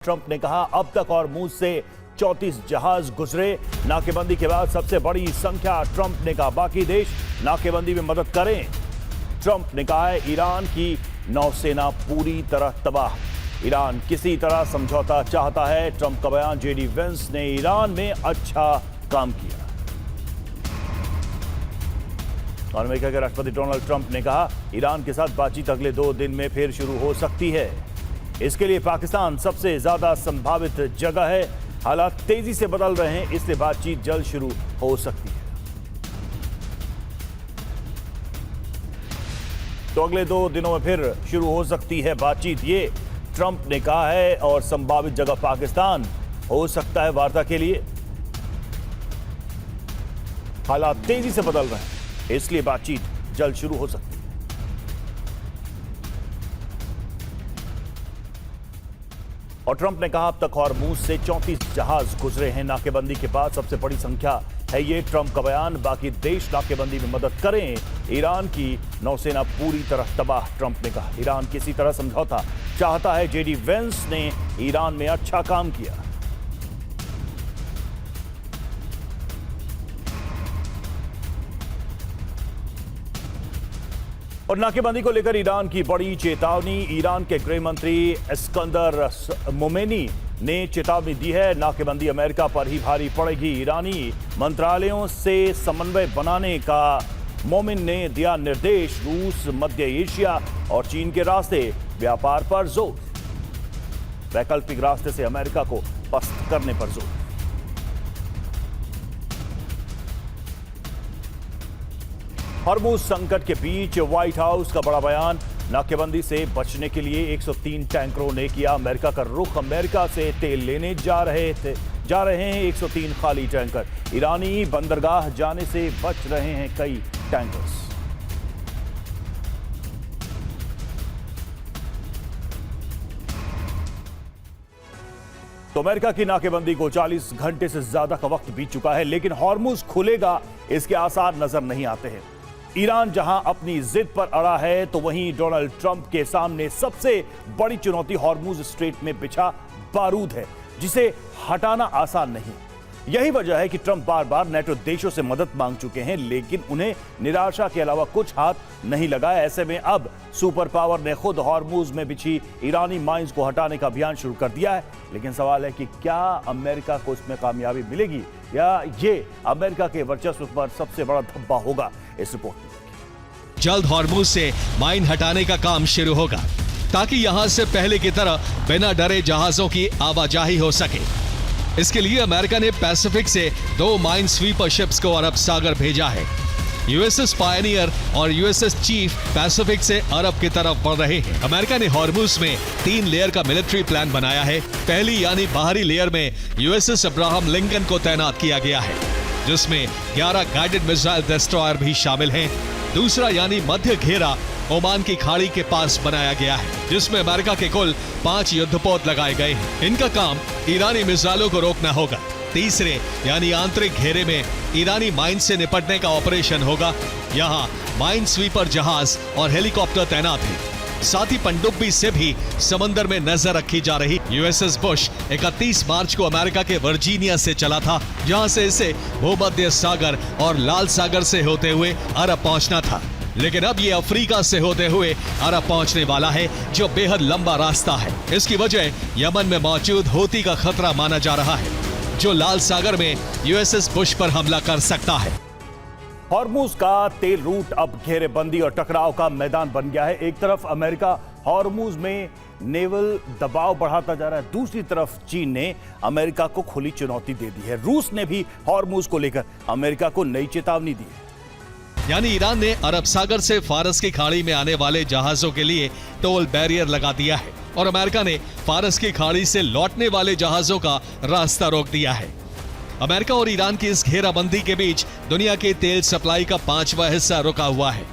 Trump ने कहा अब तक हॉर्मुज़ से 34 जहाज गुजरे। नाकेबंदी के बाद सबसे बड़ी संख्या। ट्रंप ने कहा बाकी देश नाकेबंदी में मदद करें। ट्रंप ने कहा है ईरान की नौसेना पूरी तरह तबाह। ईरान किसी तरह समझौता चाहता है। ट्रंप का बयान। जेडी वेंस ने ईरान में अच्छा काम किया। और अमेरिका के राष्ट्रपति डोनाल्ड ट्रंप ने कहा ईरान के साथ बातचीत अगले 2 दिन में फिर शुरू हो सकती है। इसके लिए पाकिस्तान सबसे ज्यादा संभावित जगह है। हालात तेजी से बदल रहे हैं, इसलिए बातचीत जल्द शुरू हो सकती है। तो अगले 2 दिनों में फिर शुरू हो सकती है बातचीत, ये ट्रंप ने कहा है। और संभावित जगह पाकिस्तान हो सकता है वार्ता के लिए। हालात तेजी से बदल रहे हैं, इसलिए बातचीत जल्द शुरू हो सकती है। और ट्रंप ने कहा अब तक हॉर्मुज़ से 34 जहाज गुजरे हैं। नाकेबंदी के बाद सबसे बड़ी संख्या है ये। ट्रंप का बयान। बाकी देश नाकेबंदी में मदद करें। ईरान की नौसेना पूरी तरह तबाह। ट्रंप ने कहा ईरान किसी तरह समझौता चाहता है। जेडी वेंस ने ईरान में अच्छा काम किया। और नाकेबंदी को लेकर ईरान की बड़ी चेतावनी। ईरान के गृह मंत्री इस्कंदर मोमेनी ने चेतावनी दी है नाकेबंदी अमेरिका पर ही भारी पड़ेगी। ईरानी मंत्रालयों से समन्वय बनाने का मोमिन ने दिया निर्देश। रूस, मध्य एशिया और चीन के रास्ते व्यापार पर जोर। वैकल्पिक रास्ते से अमेरिका को पस्त करने पर जोर। हॉर्मुज़ संकट के बीच व्हाइट हाउस का बड़ा बयान। नाकेबंदी से बचने के लिए 103 टैंकरों ने किया अमेरिका का रुख। अमेरिका से तेल लेने जा रहे हैं 103 खाली टैंकर। ईरानी बंदरगाह जाने से बच रहे हैं कई टैंकर्स। तो अमेरिका की नाकेबंदी को 40 घंटे से ज्यादा का वक्त बीत चुका है, लेकिन हॉर्मुज़ खुलेगा इसके आसार नजर नहीं आते हैं। ईरान जहां अपनी जिद पर अड़ा है, तो वहीं डोनाल्ड ट्रंप के सामने सबसे बड़ी चुनौती हॉर्मुज़ स्ट्रेट में बिछा बारूद है, जिसे हटाना आसान नहीं। यही वजह है कि ट्रंप बार बार नेटो देशों से मदद मांग चुके हैं, लेकिन उन्हें निराशा के अलावा कुछ हाथ नहीं लगा। ऐसे में अब सुपर पावर ने खुद हॉर्मुज़ में बिछी ईरानी माइंस को हटाने का अभियान शुरू कर दिया है। लेकिन सवाल है कि क्या अमेरिका को इसमें कामयाबी मिलेगी या ये अमेरिका के वर्चस्व पर सबसे बड़ा धब्बा होगा। इस रिपोर्ट में जल्द हॉर्मुज़ से माइन हटाने का काम शुरू होगा, ताकि यहां से पहले की तरह बिना डरे जहाजों की आवाजाही हो सके। इसके लिए अमेरिका ने पैसिफिक से 2 माइन स्वीपर शिप्स को अरब सागर भेजा है। यूएसएस पायनियर और यूएसएस चीफ पैसिफिक से अरब की तरफ बढ़ रहे हैं। अमेरिका ने हॉर्मुज़ में 3 लेयर का मिलिट्री प्लान बनाया है। पहली यानी बाहरी लेयर में यूएसएस अब्राहम लिंकन को तैनात किया गया है, जिसमें 11 गाइडेड मिसाइल डिस्ट्रॉयर भी शामिल हैं। दूसरा यानी मध्य घेरा ओमान की खाड़ी के पास बनाया गया है, जिसमें अमेरिका के कुल 5 युद्धपोत लगाए गए हैं। इनका काम ईरानी मिसाइलों को रोकना होगा। तीसरे यानी आंतरिक घेरे में ईरानी माइन से निपटने का ऑपरेशन होगा। यहाँ माइन स्वीपर जहाज और हेलीकॉप्टर तैनात हैं। साथ ही पनडुब्बी से भी समंदर में नजर रखी जा रही। यूएसएस बुश 31 मार्च को अमेरिका के वर्जीनिया से चला था, जहां से इसे भूमध्य सागर और लाल सागर से होते हुए अरब पहुंचना था। लेकिन अब ये अफ्रीका से होते हुए अरब पहुंचने वाला है, जो बेहद लंबा रास्ता है। इसकी वजह यमन में मौजूद हूती का खतरा माना जा रहा है, जो लाल सागर में यूएसएस बुश पर हमला कर सकता है। हॉर्मुज़ का तेल रूट अब घेरेबंदी और टकराव का मैदान बन गया है। एक तरफ अमेरिका हॉर्मुज़ में नेवल दबाव बढ़ाता जा रहा है, दूसरी तरफ चीन ने अमेरिका को खुली चुनौती दे दी है। रूस ने भी हॉर्मुज़ को लेकर अमेरिका को नई चेतावनी दी है। यानी ईरान ने अरब सागर से फारस की खाड़ी में आने वाले जहाजों के लिए टोल बैरियर लगा दिया है, और अमेरिका ने फारस की खाड़ी से लौटने वाले जहाजों का रास्ता रोक दिया है। अमेरिका और ईरान की इस घेराबंदी के बीच दुनिया के तेल सप्लाई का 5वां हिस्सा रुका हुआ है।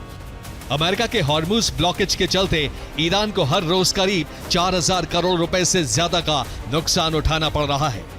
अमेरिका के हॉर्मुज़ ब्लॉकेज के चलते ईरान को हर रोज करीब 4000 करोड़ रुपए से ज्यादा का नुकसान उठाना पड़ रहा है।